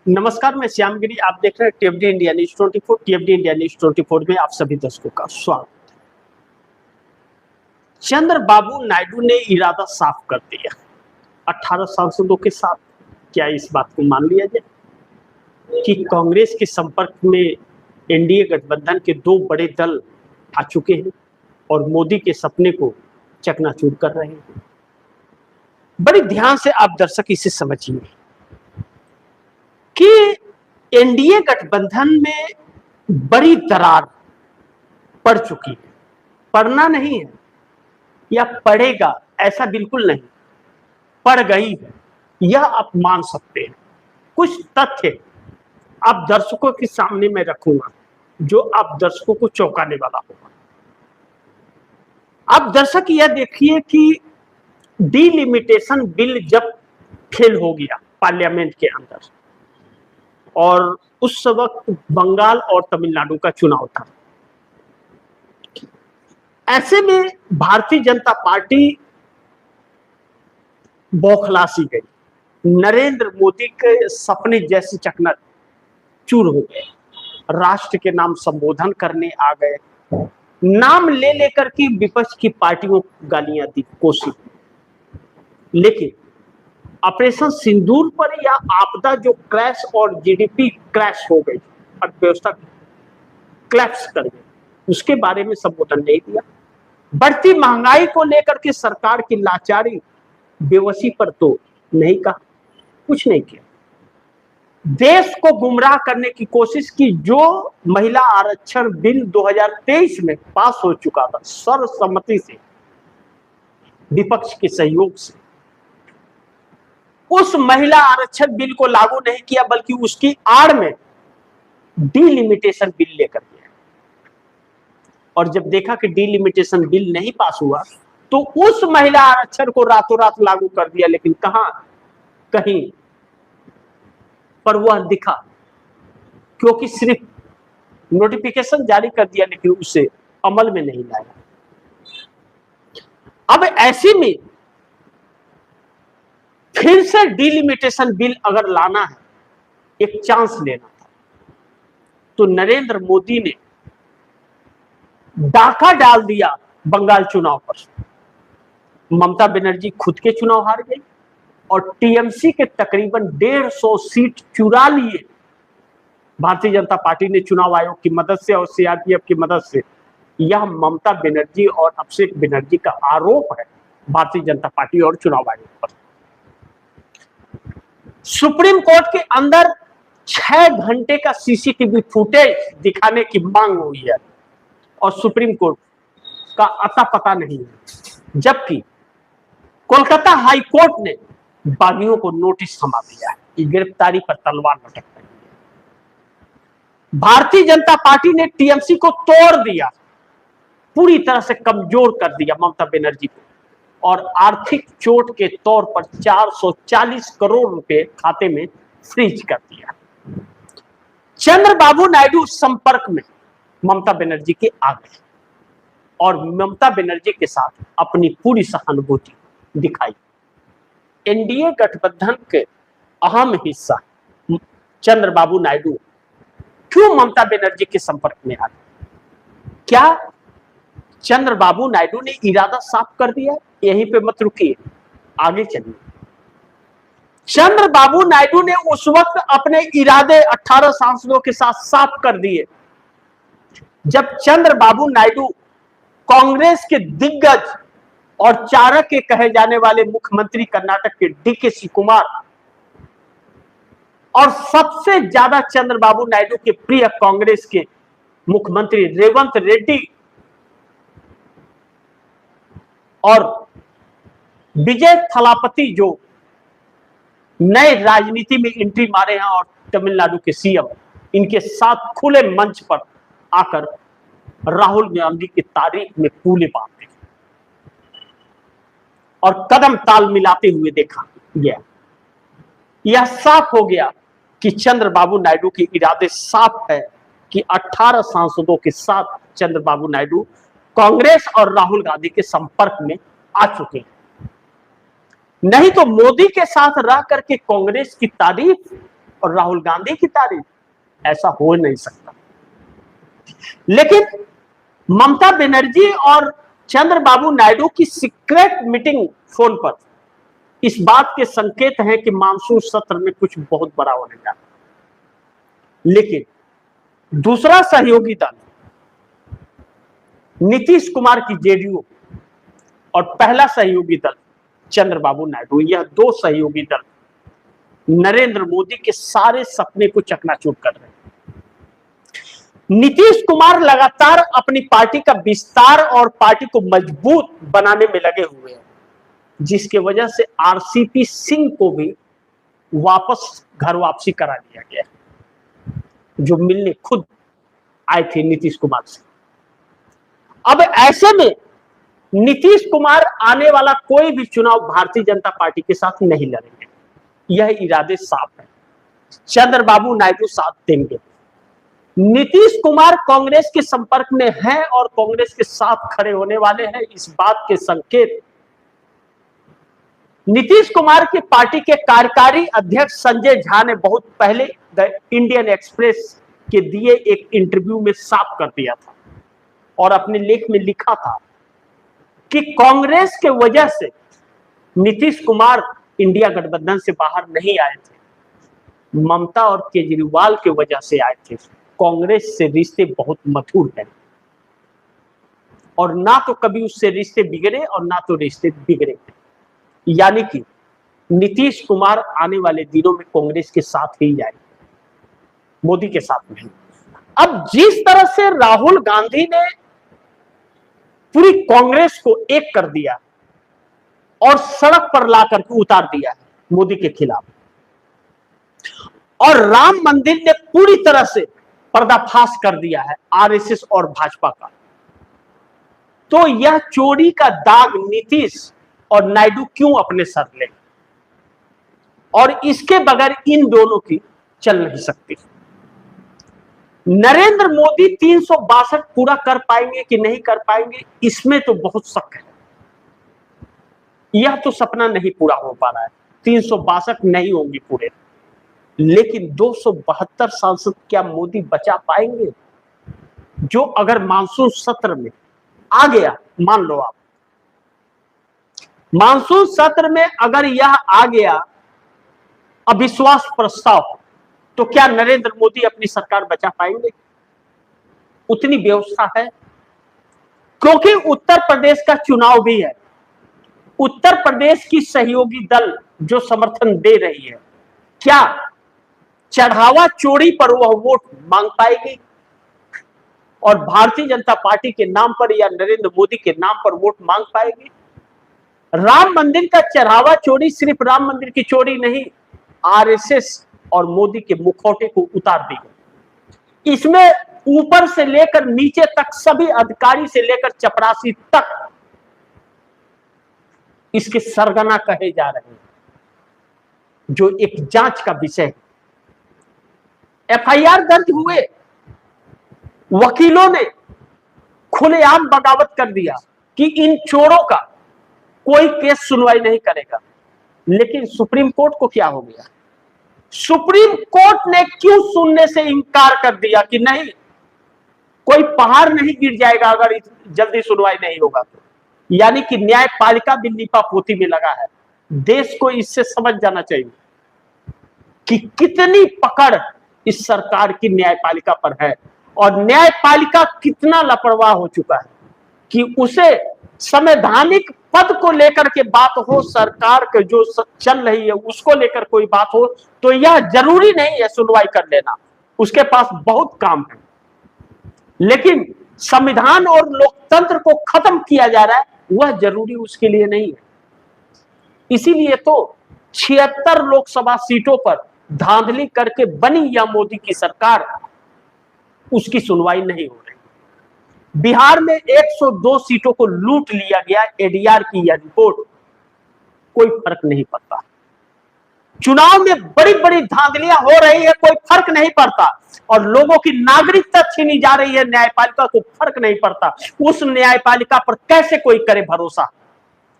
नमस्कार, मैं श्यामगिरी। आप देख रहे हैं टीएफडी इंडिया न्यूज 24। टीएफडी इंडिया न्यूज 24 में आप सभी दर्शकों का स्वागत है। चंद्रबाबू नायडू ने इरादा साफ कर दिया 18 सांसदों के साथ। क्या इस बात को मान लिया जाए कि कांग्रेस के संपर्क में एनडीए गठबंधन के दो बड़े दल आ चुके हैं और मोदी के सपने को चकनाचूर कर रहे हैं। बड़े ध्यान से आप दर्शक इसे समझिए कि एनडीए गठबंधन में बड़ी दरार पड़ चुकी है। पड़ना नहीं है या पड़ेगा, ऐसा बिल्कुल नहीं, पड़ गई है, यह आप मान सकते हैं। कुछ तथ्य आप दर्शकों के सामने मैं रखूंगा जो आप दर्शकों को चौंकाने वाला होगा। आप दर्शक यह देखिए कि डिलिमिटेशन बिल जब फेल हो गया पार्लियामेंट के अंदर और उस वक्त बंगाल और तमिलनाडु का चुनाव था, ऐसे में भारतीय जनता पार्टी बौखलासी गई। नरेंद्र मोदी के सपने जैसे चकनाचूर हो गए। राष्ट्र के नाम संबोधन करने आ गए, नाम ले लेकर के विपक्ष की पार्टियों को गालियां दी कोशिश। लेकिन ऑपरेशन सिंदूर पर या आपदा जो क्रैश और जीडीपी क्रैश हो गई, अर्थव्यवस्था क्लैप्स कर गई, उसके बारे में संबोधन नहीं दिया। बढ़ती महंगाई को लेकर के सरकार की लाचारी बेवसी पर तो नहीं कहा, कुछ नहीं किया। देश को गुमराह करने की कोशिश की। जो महिला आरक्षण बिल 2023 में पास हो चुका था सर्वसम्मति से, विपक्ष के सहयोग से, उस महिला आरक्षण बिल को लागू नहीं किया, बल्कि उसकी आड़ में डिलिमिटेशन बिल लेकर गया। और जब देखा कि डिलिमिटेशन बिल नहीं पास हुआ तो उस महिला आरक्षण को रातों रात लागू कर दिया। लेकिन कहां कहीं पर वह दिखा, क्योंकि सिर्फ नोटिफिकेशन जारी कर दिया लेकिन उसे अमल में नहीं लाया। अब ऐसे में फिर से डिलिमिटेशन बिल अगर लाना है, एक चांस लेना था, तो नरेंद्र मोदी ने डाका डाल दिया बंगाल चुनाव पर। ममता बनर्जी खुद के चुनाव हार गई और टीएमसी के तकरीबन 150 सीट चुरा लिए भारतीय जनता पार्टी ने चुनाव आयोग की मदद से और सीआरपीएफ की मदद से। यह ममता बनर्जी और अभिषेक बनर्जी का आरोप है भारतीय जनता पार्टी और चुनाव आयोग पर। सुप्रीम कोर्ट के अंदर 6 घंटे का सीसीटीवी फुटेज दिखाने की मांग हुई है और सुप्रीम कोर्ट का अता पता नहीं है, जबकि कोलकाता हाई कोर्ट ने बागियों को नोटिस थमा दिया है कि गिरफ्तारी पर तलवार लटक रही है। भारतीय जनता पार्टी ने टीएमसी को तोड़ दिया, पूरी तरह से कमजोर कर दिया ममता बनर्जी को, और आर्थिक चोट के तौर पर 440 करोड़ रुपए खाते में फ्रीज कर दिया। चंद्रबाबू नायडू संपर्क में ममता बनर्जी के आ गए और ममता बनर्जी के साथ अपनी पूरी सहानुभूति दिखाई। एनडीए गठबंधन के अहम हिस्सा चंद्रबाबू नायडू क्यों ममता बनर्जी के संपर्क में आ गए? क्या चंद्रबाबू नायडू ने इरादा साफ कर दिया? यहीं पे मत रुकिए, आगे चलिए। चंद्रबाबू नायडू ने उस वक्त अपने इरादे 18 सांसदों के साथ साफ कर दिए जब चंद्रबाबू नायडू कांग्रेस के दिग्गज और चाणक्य के कहे जाने वाले मुख्यमंत्री कर्नाटक के डीके शिवकुमार और सबसे ज्यादा चंद्रबाबू नायडू के प्रिय कांग्रेस के मुख्यमंत्री रेवंत रेड्डी और विजय थलापति, जो नए राजनीति में एंट्री मारे हैं और तमिलनाडु के सीएम, इनके साथ खुले मंच पर आकर राहुल गांधी की तारीफ में कूले बांधे और कदम ताल मिलाते हुए देखा गया। यह साफ हो गया कि चंद्रबाबू नायडू के इरादे साफ है कि 18 सांसदों के साथ चंद्रबाबू नायडू कांग्रेस और राहुल गांधी के संपर्क में आ चुके हैं। नहीं तो मोदी के साथ रह करके कांग्रेस की तारीफ और राहुल गांधी की तारीफ, ऐसा हो नहीं सकता। लेकिन ममता बनर्जी और चंद्रबाबू नायडू की सीक्रेट मीटिंग फोन पर इस बात के संकेत हैं कि मानसून सत्र में कुछ बहुत बड़ा होने जा रहा है। लेकिन दूसरा सहयोगी दल नीतीश कुमार की जेडीयू और पहला सहयोगी दल चंद्रबाबू नायडू, यह दो सहयोगी दल नरेंद्र मोदी के सारे सपने को चकनाचूर कर रहे हैं। नीतीश कुमार लगातार अपनी पार्टी का विस्तार और पार्टी को मजबूत बनाने में लगे हुए हैं, जिसके वजह से आरसीपी सिंह को भी वापस घर वापसी करा दिया गया, जो मिलने खुद आए थे नीतीश कुमार से। अब ऐसे में नीतीश कुमार आने वाला कोई भी चुनाव भारतीय जनता पार्टी के साथ नहीं लड़ेंगे, यह इरादे साफ है। चंद्रबाबू नायडू साथ देंगे। नीतीश कुमार कांग्रेस के संपर्क में हैं और कांग्रेस के साथ खड़े होने वाले हैं, इस बात के संकेत नीतीश कुमार की पार्टी के कार्यकारी अध्यक्ष संजय झा ने बहुत पहले द इंडियन एक्सप्रेस के दिए एक इंटरव्यू में साफ कर दिया था और अपने लेख में लिखा था कि कांग्रेस के वजह से नीतीश कुमार इंडिया गठबंधन से बाहर नहीं आए थे, ममता और केजरीवाल के वजह से आए थे। कांग्रेस से रिश्ते बहुत मधुर हैं और ना तो कभी उससे रिश्ते बिगड़े और ना तो रिश्ते बिगड़े, यानी कि नीतीश कुमार आने वाले दिनों में कांग्रेस के साथ ही जाएंगे, मोदी के साथ नहीं। अब जिस तरह से राहुल गांधी ने पूरी कांग्रेस को एक कर दिया और सड़क पर ला करके उतार दिया है मोदी के खिलाफ, और राम मंदिर ने पूरी तरह से पर्दाफाश कर दिया है आरएसएस और भाजपा का, तो यह चोरी का दाग नीतीश और नायडू क्यों अपने सर ले, और इसके बगैर इन दोनों की चल नहीं सकती। नरेंद्र मोदी 362 पूरा कर पाएंगे कि नहीं कर पाएंगे, इसमें तो बहुत शक है। यह तो सपना नहीं पूरा हो पा रहा है, 362 नहीं होंगे पूरे, लेकिन 272 सांसद क्या मोदी बचा पाएंगे? जो अगर मानसून सत्र में आ गया, मान लो आप मानसून सत्र में अगर यह आ गया अविश्वास प्रस्ताव, तो क्या नरेंद्र मोदी अपनी सरकार बचा पाएंगे? उतनी व्यवस्था है? क्योंकि उत्तर प्रदेश का चुनाव भी है, उत्तर प्रदेश की सहयोगी दल जो समर्थन दे रही है, क्या चढ़ावा चोरी पर वह वोट मांग पाएगी और भारतीय जनता पार्टी के नाम पर या नरेंद्र मोदी के नाम पर वोट मांग पाएगी? राम मंदिर का चढ़ावा चोरी सिर्फ राम मंदिर की चोरी नहीं, आरएसएस और मोदी के मुखौटे को उतार दी गई। इसमें ऊपर से लेकर नीचे तक सभी अधिकारी से लेकर चपरासी तक इसके सरगना कहे जा रहे हैं, जो एक जांच का विषय है। एफआईआर दर्ज हुए, वकीलों ने खुलेआम बगावत कर दिया कि इन चोरों का कोई केस सुनवाई नहीं करेगा, लेकिन सुप्रीम कोर्ट को क्या हो गया? सुप्रीम कोर्ट ने क्यों सुनने से इनकार कर दिया कि नहीं, कोई पहाड़ नहीं गिर जाएगा अगर जल्दी सुनवाई नहीं होगा तो। यानी कि न्यायपालिका भी लीपापोती में लगा है। देश को इससे समझ जाना चाहिए कि कितनी पकड़ इस सरकार की न्यायपालिका पर है और न्यायपालिका कितना लापरवाह हो चुका है कि उसे संवैधानिक पद को लेकर के बात हो, सरकार के जो चल रही है उसको लेकर कोई बात हो, तो यह जरूरी नहीं है सुनवाई कर लेना, उसके पास बहुत काम है। लेकिन संविधान और लोकतंत्र को खत्म किया जा रहा है, वह जरूरी उसके लिए नहीं है। इसीलिए तो 76 लोकसभा सीटों पर धांधली करके बनी या मोदी की सरकार, उसकी सुनवाई नहीं हो रही। बिहार में 102 सीटों को लूट लिया गया, एडीआर की यह रिपोर्ट, कोई फर्क नहीं पड़ता। चुनाव में बड़ी बड़ी धांधलियां हो रही है, कोई फर्क नहीं पड़ता, और लोगों की नागरिकता छीनी जा रही है, न्यायपालिका को फर्क नहीं पड़ता। उस न्यायपालिका पर कैसे कोई करे भरोसा,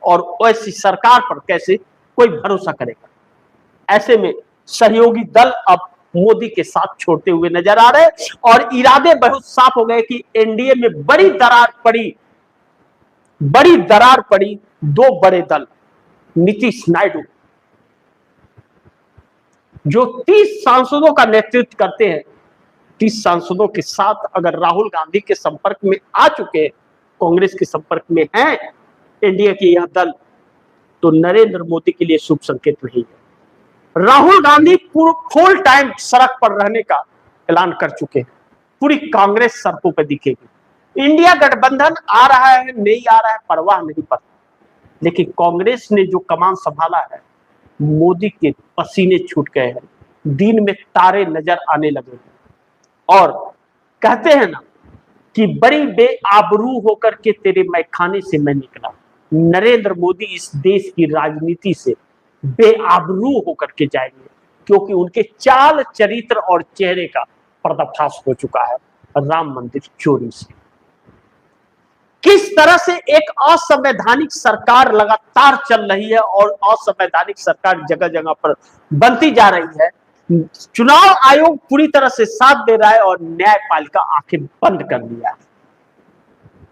और ऐसी सरकार पर कैसे कोई भरोसा करेगा? ऐसे में सहयोगी दल अब मोदी के साथ छोड़ते हुए नजर आ रहे और इरादे बहुत साफ हो गए कि एनडीए में बड़ी दरार पड़ी। दो बड़े दल, नीतीश नायडू जो 30 सांसदों का नेतृत्व करते हैं, 30 सांसदों के साथ अगर राहुल गांधी के संपर्क में आ चुके हैं, कांग्रेस के संपर्क में हैं एनडीए के यह दल, तो नरेंद्र मोदी के लिए शुभ संकेत नहीं है। राहुल गांधी फुल टाइम सड़क पर रहने का ऐलान कर चुके हैं। पूरी कांग्रेस सड़कों पर दिखेगी। इंडिया गठबंधन आ रहा है नहीं आ रहा है परवाह नहीं पड़ता, लेकिन कांग्रेस ने जो कमान संभाला है, मोदी के पसीने छूट गए हैं, दिन में तारे नजर आने लगे हैं। और कहते हैं ना कि बड़ी बेआबरू होकर के तेरे मैखाने से मैं निकला। नरेंद्र मोदी इस देश की राजनीति से बेआबरू होकर के जाएंगे, क्योंकि उनके चाल चरित्र और चेहरे का पर्दाफाश हो चुका है राम मंदिर चोरी से। किस तरह से एक असंवैधानिक सरकार लगातार चल रही है और असंवैधानिक सरकार जगह जगह पर बनती जा रही है। चुनाव आयोग पूरी तरह से साथ दे रहा है और न्यायपालिका आंखें बंद कर दिया है।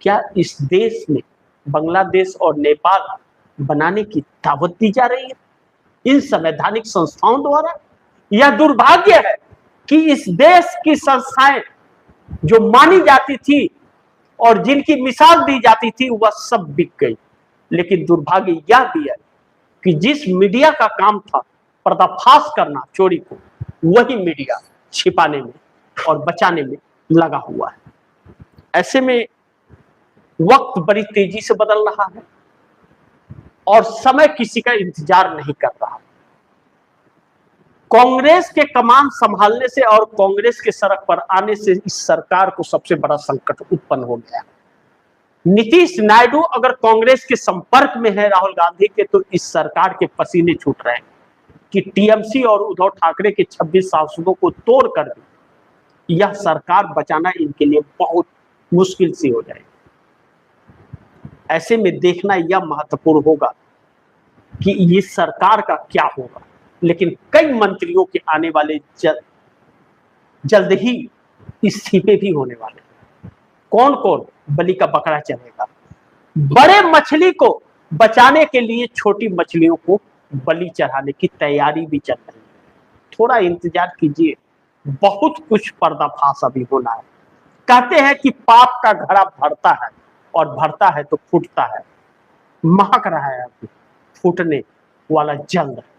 क्या इस देश में बांग्लादेश और नेपाल बनाने की दावत दी जा रही है इन संवैधानिक संस्थाओं द्वारा? यह दुर्भाग्य है कि इस देश की संस्थाएं जो मानी जाती थी और जिनकी मिसाल दी जाती थी, वह सब बिक गई। लेकिन दुर्भाग्य यह भी है कि जिस मीडिया का काम था पर्दाफाश करना चोरी को, वही मीडिया छिपाने में और बचाने में लगा हुआ है। ऐसे में वक्त बड़ी तेजी से बदल रहा है और समय किसी का इंतजार नहीं कर रहा। कांग्रेस के कमान संभालने से और कांग्रेस के सड़क पर आने से इस सरकार को सबसे बड़ा संकट उत्पन्न हो गया। नीतीश नायडू अगर कांग्रेस के संपर्क में है राहुल गांधी के, तो इस सरकार के पसीने छूट रहे हैं कि टीएमसी और उद्धव ठाकरे के 26 सांसदों को तोड़कर भी यह सरकार बचाना इनके लिए बहुत मुश्किल सी हो जाएगी। ऐसे में देखना यह महत्वपूर्ण होगा कि इस सरकार का क्या होगा। लेकिन कई मंत्रियों के आने वाले जल्द ही इस्तीफे भी होने वाले। कौन कौन बलि का बकरा चलेगा? बड़े मछली को बचाने के लिए छोटी मछलियों को बलि चढ़ाने की तैयारी भी चल रही है। थोड़ा इंतजार कीजिए, बहुत कुछ पर्दाफाश अभी होना है। कहते हैं कि पाप का घड़ा भरता है और भरता है तो फूटता है। महक रहा है अभी, फूटने वाला जल्द है।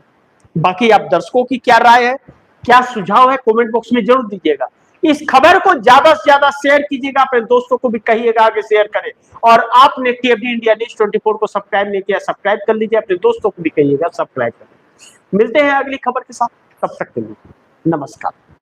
बाकी आप दर्शकों की क्या राय है, क्या सुझाव है, कमेंट बॉक्स में जरूर दीजिएगा। इस खबर को ज्यादा से ज्यादा शेयर कीजिएगा, अपने दोस्तों को भी कहिएगा आगे शेयर करें। और आपने टीएफडी इंडिया न्यूज़ 24 को सब्सक्राइब नहीं किया, सब्सक्राइब कर लीजिए, अपने दोस्तों को भी कहिएगा सब्सक्राइब करें। मिलते हैं अगली खबर के साथ, तब तक के लिए नमस्कार।